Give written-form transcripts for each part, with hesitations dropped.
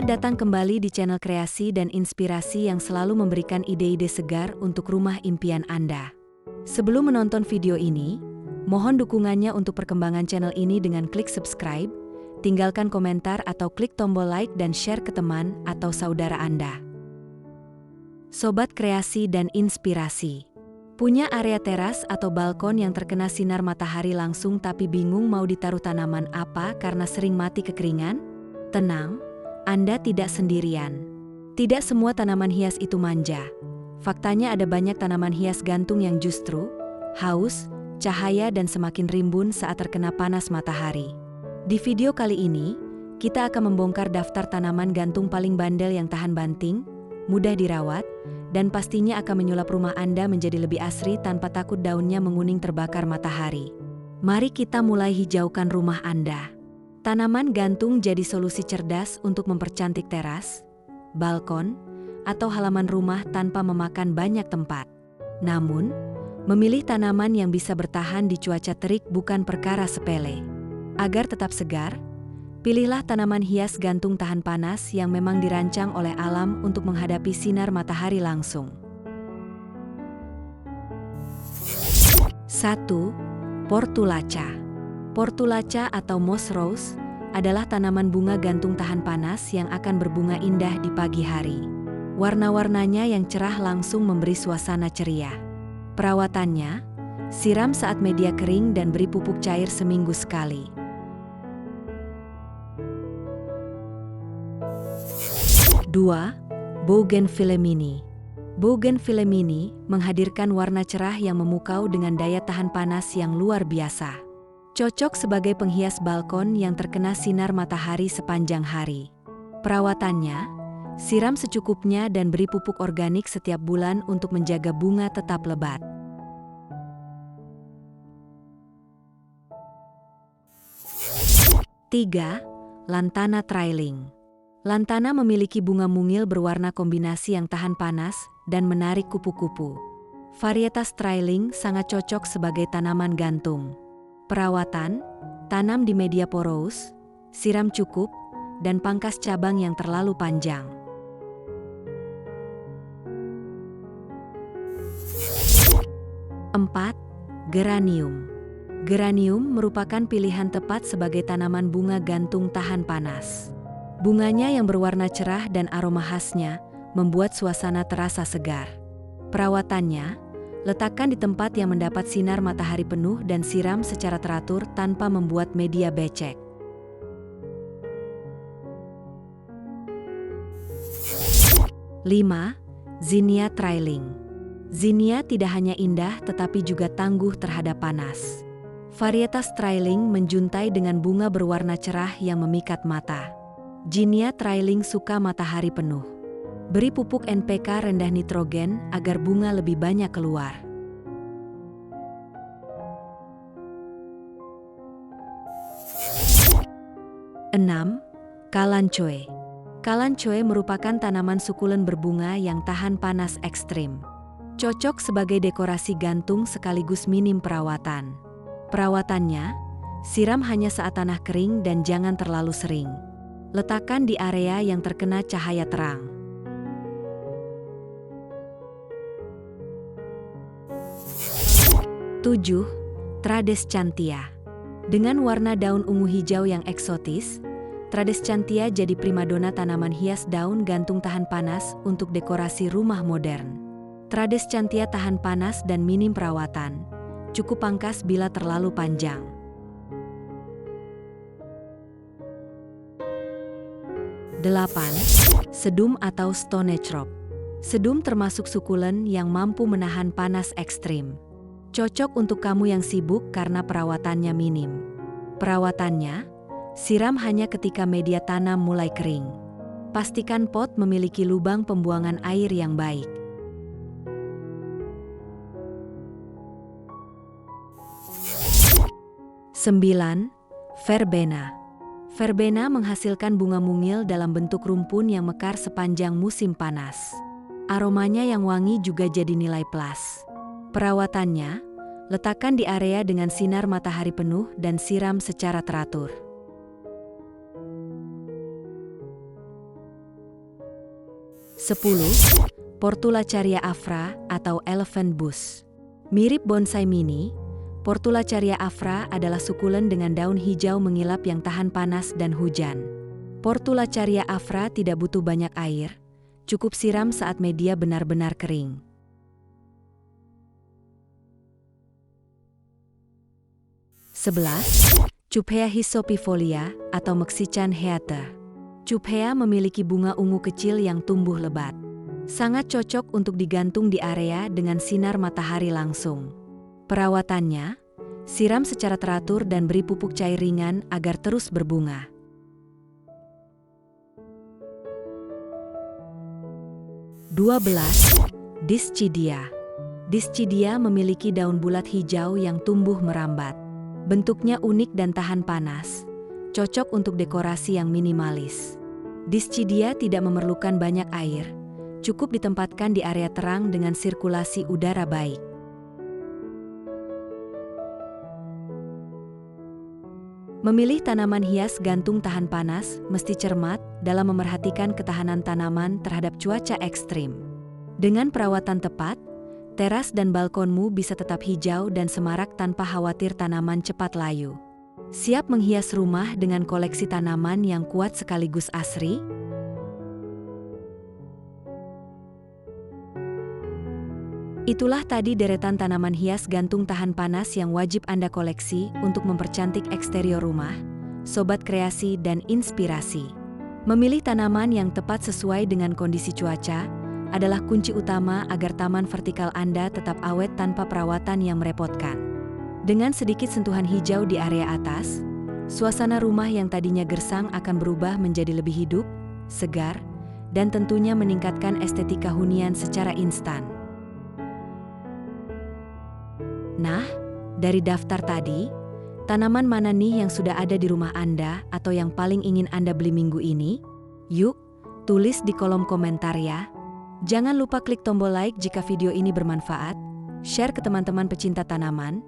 Selamat datang kembali di channel kreasi dan inspirasi yang selalu memberikan ide-ide segar untuk rumah impian Anda. Sebelum menonton video ini, mohon dukungannya untuk perkembangan channel ini dengan klik subscribe, tinggalkan komentar atau klik tombol like dan share ke teman atau saudara Anda. Sobat kreasi dan inspirasi. Punya area teras atau balkon yang terkena sinar matahari langsung tapi bingung mau ditaruh tanaman apa karena sering mati kekeringan? Tenang, Anda tidak sendirian. Tidak semua tanaman hias itu manja. Faktanya ada banyak tanaman hias gantung yang justru haus, cahaya dan semakin rimbun saat terkena panas matahari. Di video kali ini, kita akan membongkar daftar tanaman gantung paling bandel yang tahan banting, mudah dirawat, dan pastinya akan menyulap rumah Anda menjadi lebih asri tanpa takut daunnya menguning terbakar matahari. Mari kita mulai hijaukan rumah Anda. Tanaman gantung jadi solusi cerdas untuk mempercantik teras, balkon, atau halaman rumah tanpa memakan banyak tempat. Namun, memilih tanaman yang bisa bertahan di cuaca terik bukan perkara sepele. Agar tetap segar, pilihlah tanaman hias gantung tahan panas yang memang dirancang oleh alam untuk menghadapi sinar matahari langsung. 1. Portulaca. Portulaca atau moss rose adalah tanaman bunga gantung tahan panas yang akan berbunga indah di pagi hari. Warna-warnanya yang cerah langsung memberi suasana ceria. Perawatannya, siram saat media kering dan beri pupuk cair seminggu sekali. 2. Bougainvillea mini. Bougainvillea mini menghadirkan warna cerah yang memukau dengan daya tahan panas yang luar biasa. Cocok sebagai penghias balkon yang terkena sinar matahari sepanjang hari. Perawatannya, siram secukupnya dan beri pupuk organik setiap bulan untuk menjaga bunga tetap lebat. 3. Lantana trailing. Lantana memiliki bunga mungil berwarna kombinasi yang tahan panas dan menarik kupu-kupu. Varietas trailing sangat cocok sebagai tanaman gantung. Perawatan, tanam di media porous, siram cukup, dan pangkas cabang yang terlalu panjang. 4. Geranium. Geranium merupakan pilihan tepat sebagai tanaman bunga gantung tahan panas. Bunganya yang berwarna cerah dan aroma khasnya membuat suasana terasa segar. Perawatannya, letakkan di tempat yang mendapat sinar matahari penuh dan siram secara teratur tanpa membuat media becek. 5. Zinnia trailing. Zinnia tidak hanya indah tetapi juga tangguh terhadap panas. Varietas trailing menjuntai dengan bunga berwarna cerah yang memikat mata. Zinnia trailing suka matahari penuh. Beri pupuk NPK rendah nitrogen agar bunga lebih banyak keluar. 6. Kalanchoe. Kalanchoe merupakan tanaman sukulen berbunga yang tahan panas ekstrim. Cocok sebagai dekorasi gantung sekaligus minim perawatan. Perawatannya, siram hanya saat tanah kering dan jangan terlalu sering. Letakkan di area yang terkena cahaya terang. 7. Tradescantia. Dengan warna daun ungu hijau yang eksotis, Tradescantia jadi primadona tanaman hias daun gantung tahan panas untuk dekorasi rumah modern. Tradescantia tahan panas dan minim perawatan. Cukup pangkas bila terlalu panjang. 8. Sedum atau stonecrop. Sedum termasuk sukulen yang mampu menahan panas ekstrim. Cocok untuk kamu yang sibuk karena perawatannya minim. Perawatannya, siram hanya ketika media tanam mulai kering. Pastikan pot memiliki lubang pembuangan air yang baik. 9. Verbena. Verbena menghasilkan bunga mungil dalam bentuk rumpun yang mekar sepanjang musim panas. Aromanya yang wangi juga jadi nilai plus. Perawatannya, letakkan di area dengan sinar matahari penuh dan siram secara teratur. 10. Portulacaria afra atau elephant bush. Mirip bonsai mini, Portulacaria afra adalah sukulen dengan daun hijau mengilap yang tahan panas dan hujan. Portulacaria afra tidak butuh banyak air, cukup siram saat media benar-benar kering. Sebelas. Cuphea hysopifolia atau Mexican heather. Cuphea memiliki bunga ungu kecil yang tumbuh lebat. Sangat cocok untuk digantung di area dengan sinar matahari langsung. Perawatannya, siram secara teratur dan beri pupuk cair ringan agar terus berbunga. 12. Dischidia. Dischidia memiliki daun bulat hijau yang tumbuh merambat. Bentuknya unik dan tahan panas, cocok untuk dekorasi yang minimalis. Dischidia tidak memerlukan banyak air, cukup ditempatkan di area terang dengan sirkulasi udara baik. Memilih tanaman hias gantung tahan panas mesti cermat dalam memerhatikan ketahanan tanaman terhadap cuaca ekstrim. Dengan perawatan tepat, teras dan balkonmu bisa tetap hijau dan semarak tanpa khawatir tanaman cepat layu. Siap menghias rumah dengan koleksi tanaman yang kuat sekaligus asri? Itulah tadi deretan tanaman hias gantung tahan panas yang wajib Anda koleksi untuk mempercantik eksterior rumah, sobat kreasi dan inspirasi. Memilih tanaman yang tepat sesuai dengan kondisi cuaca adalah kunci utama agar taman vertikal Anda tetap awet tanpa perawatan yang merepotkan. Dengan sedikit sentuhan hijau di area atas, suasana rumah yang tadinya gersang akan berubah menjadi lebih hidup, segar, dan tentunya meningkatkan estetika hunian secara instan. Nah, dari daftar tadi, tanaman mana nih yang sudah ada di rumah Anda atau yang paling ingin Anda beli minggu ini? Yuk, tulis di kolom komentar ya. Jangan lupa klik tombol like jika video ini bermanfaat, share ke teman-teman pecinta tanaman,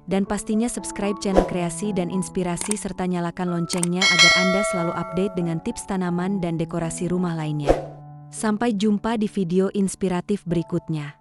dan pastinya subscribe channel kreasi dan inspirasi serta nyalakan loncengnya agar Anda selalu update dengan tips tanaman dan dekorasi rumah lainnya. Sampai jumpa di video inspiratif berikutnya.